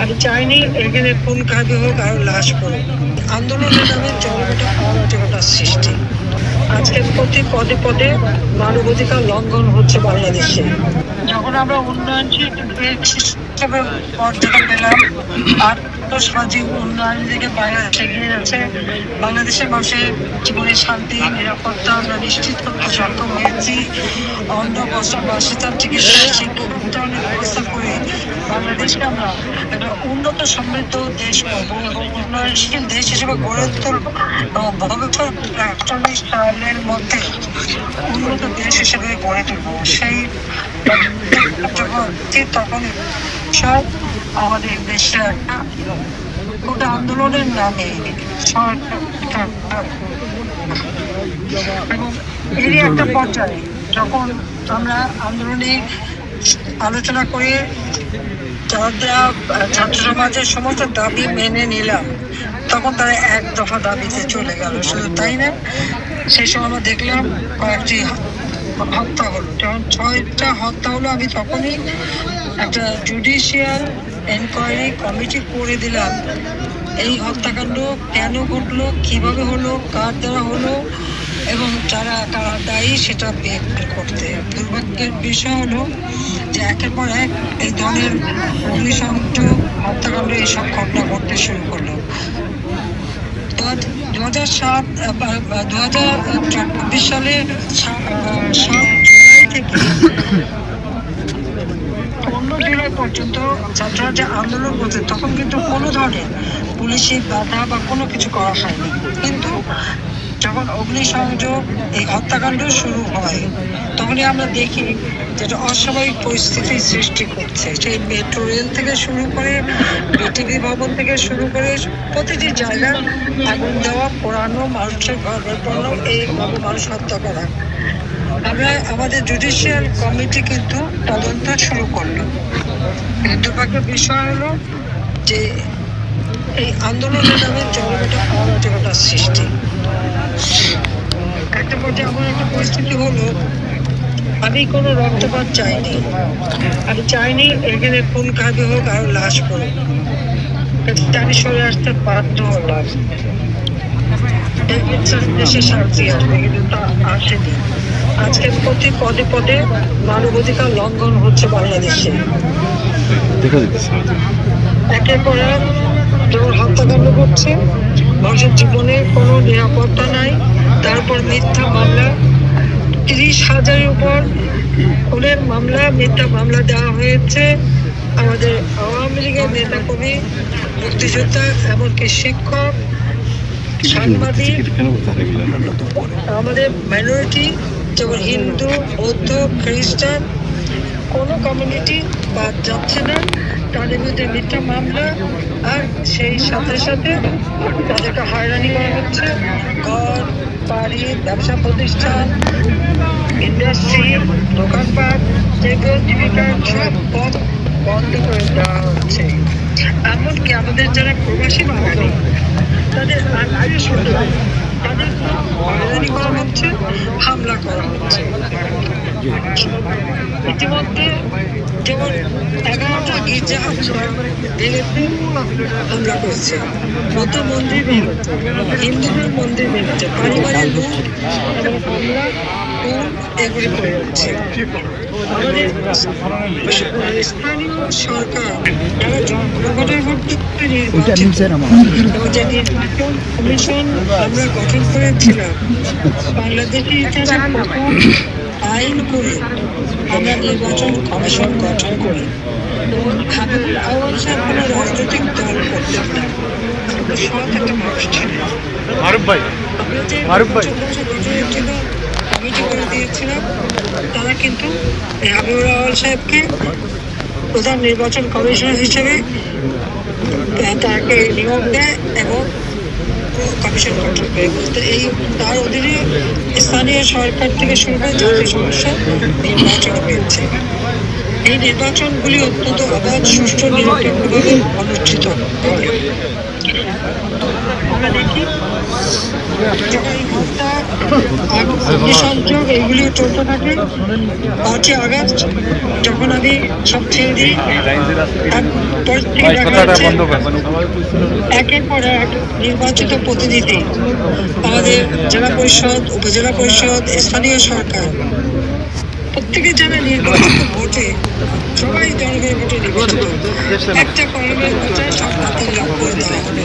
আমি চাইনি এখানে খুন খাবি হোক আর লাশ পড়ুক। আন্দোলনের নামে জনগণটা অরাজকতার সৃষ্টি। আজকে প্রতি পদে পদে মানবাধিকার লঙ্ঘন হচ্ছে বাংলাদেশে। যখন আমরা উন্নয়নশীল দেশ হিসেবে মর্যাদা পেলাম, সামাজিক উন্নয়ন দিকে বাংলাদেশ এগিয়ে যাচ্ছে, বাংলাদেশের মানুষের জীবনের শান্তি নিরাপত্তা আমরা নিশ্চিত করতে সক্ষম হয়েছি। অন্য বস্ত্র বাসস্থান চিকিৎসা শিক্ষা উন্নয়নের ব্যবস্থা করে বাংলাদেশকে আমরা একটা উন্নত সমৃদ্ধ দেশ পাবো এবং উন্নয়নশীল দেশ হিসেবে গড়ে তুলবো এবং ভবিষ্যৎ ৪৮ সালের মধ্যে উন্নত দেশ হিসেবে গড়ে তুলবো। সেই তখন সব আমাদের দেশে একটা গোটা আন্দোলনের নামে এবং এরই একটা পর্যায়ে যখন আমরা আন্দোলনে আলোচনা করে যারা ছাত্র সমাজের সমস্ত দাবি মেনে নিলাম, তখন তারা এক দফা দাবিতে চলে গেল। শুধু তাই না, সেই সময় আমরা দেখলাম কয়েকটি হত্যা হলো। যখন ৬টা হত্যা হলো, আমি তখনই একটা জুডিশিয়াল এনকোয়ারি কমিটি করে দিলাম। এই হত্যাকাণ্ড কেন ঘটলো, কিভাবে হলো, কার দ্বারা হলো এবং যারা দায়ী সেটা বের করতে। দুর্ভাগ্যের বিষয় হলো যে একের পর এক এই ধরনের অগ্নিসংযোগ হত্যাকাণ্ড এইসব ঘটনা ঘটতে শুরু করলো। 2024 সালের 7 জুলাই থেকে 15 জুলাই পর্যন্ত ছাত্ররা যে আন্দোলন করছে, তখন কিন্তু কোনো ধরনের পুলিশি বাধা বা কোনো কিছু করা হয়নি। কিন্তু যখন অগ্নিসংযোগ এই হত্যাকাণ্ড শুরু হয়, তখনই আমরা দেখি যেটা অস্বাভাবিক পরিস্থিতির সৃষ্টি করছে। সেই মেট্রো রেল থেকে শুরু করে বিটিভি ভবন থেকে শুরু করে প্রতিটি জায়গায় আগুন দেওয়া, পোড়ানো, মানুষের ঘর পড়ানো, এইভাবে মানুষ হত্যা করা। আমরা আমাদের জুডিশিয়াল কমিটি কিন্তু তদন্ত শুরু করলো। দুর্ভাগ্যের বিষয় হলো যে এই আন্দোলনের নামে জনগণটা অরাজকতার সৃষ্টি। একটা পর্যায়ে এমন একটা পরিস্থিতি হলো, আমি কোনো রক্তপাত চাইনি, আমি চাইনি এখানে খুন খাবি হোক আর লাশ পড়ুক। আমি সরে আসতে বাধ্য হলাম। দেশে শান্তি আসবে, কিন্তু তা আসেনি। আজকে প্রতি পদে পদে মানবাধিকার লঙ্ঘন হচ্ছে বাংলাদেশে। একের পর এক যখন হত্যাকাণ্ড করছে, মানুষের জীবনের কোনো নিরাপত্তা নাই। তারপর মিথ্যা মামলা, 30,000-এর উপর খুনের মামলা, মিথ্যা মামলা দেওয়া হয়েছে আমাদের আওয়ামী লীগের নেতাকর্মী, মুক্তিযোদ্ধা, এমনকি শিক্ষক, সাংবাদিক, আমাদের মাইনরিটি যেমন হিন্দু, বৌদ্ধ, খ্রিস্টান, কোনো কমিউনিটি বাদ যাচ্ছে না। তাদের মধ্যে মিথ্যা মামলা, আর সেই সাথে সাথে তাদেরকে হয়রানি করা হচ্ছে। ঘর বাড়ি, ব্যবসা প্রতিষ্ঠান, ইন্ডাস্ট্রি, দোকানপাট, যেগুলো জীবিকা সব বন্ধ করে দেওয়া হচ্ছে। এমনকি আমাদের যারা প্রবাসী বাঙালি, তাদের আত্মীয় স্বজন, তাদের হয়রানি করা হচ্ছে, হামলা করা হচ্ছে। ইতিমধ্যে যেমন 11টা গির্জা ভেঙেছে, হামলা করেছে, কত মন্দির ভেঙেছে, হিন্দুদের মন্দির ভেঙেছে, পারিবারিক লোক এবং হামলা এগুলি করে যাচ্ছে। আমাদের স্থানীয় সরকার যারা জনগণের মধ্যে নির্বাচিত এবং যে নির্বাচন কমিশন আমরা গঠন করেছিলাম, বাংলাদেশের ইতিহাসে প্রথম আইন করে আমরা নির্বাচন কমিশন গঠন করি এবং হাবিবুল আওয়াল সাহেব কোনো রাজনৈতিক দল করতেন না, সৎ একটা মানুষ ছিলেন। কমিটি করে দিয়েছিলাম, তারা কিন্তু হাবিবুল আওয়াল সাহেবকে প্রধান নির্বাচন কমিশনার হিসেবে তাকে নিয়োগ দেয় এবং কমিশন গঠন করে। বলতে এই তার অধীনে স্থানীয় সরকার থেকে শুরু করে জাতীয় সমস্যা নির্বাচন হয়েছে। এই নির্বাচনগুলি অত্যন্ত অবাধ, সুষ্ঠু, নিরপেক্ষভাবে অনুষ্ঠিত করে। আমরা দেখি জুলাই হত্যা, অগ্নিসংযোগ এইগুলিও চলতে থাকে। 5ই আগস্ট যখন আমি সব ছেড়ে দিই, পরিস্থিতি দেখা যাচ্ছে একের পর এক নির্বাচিত প্রতিনিধি, আমাদের জেলা পরিষদ, উপজেলা পরিষদ, স্থানীয় সরকার, প্রত্যেকে যারা নির্বাচিত ভোটে, সবাই জনগণের ভোটে নির্বাচিত, একটা কলমের ভোটে সব বাতিল করে দেওয়া হবে।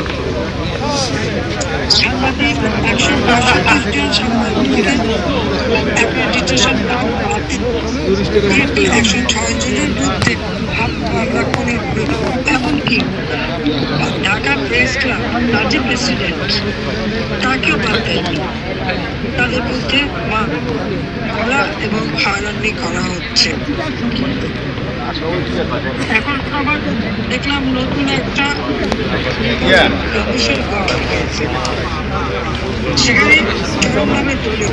সাংবাদিক 162 জন সাংবাদিকের অ্যাক্রেডিটেশন নাম বাতিল, 106 জনের বিরুদ্ধে মামলা করে, এমনকি ঢাকা প্রেস ক্লাব তার যে প্রেসিডেন্ট তাকেও বাদ দেয়নি। তাদের বিরুদ্ধে মামলা এবং হয়রানি করা হচ্ছে। এখন আবার দেখলাম নতুন একটা কমিশন করা হয়েছে, সেখানে চরমভাবে দলীয়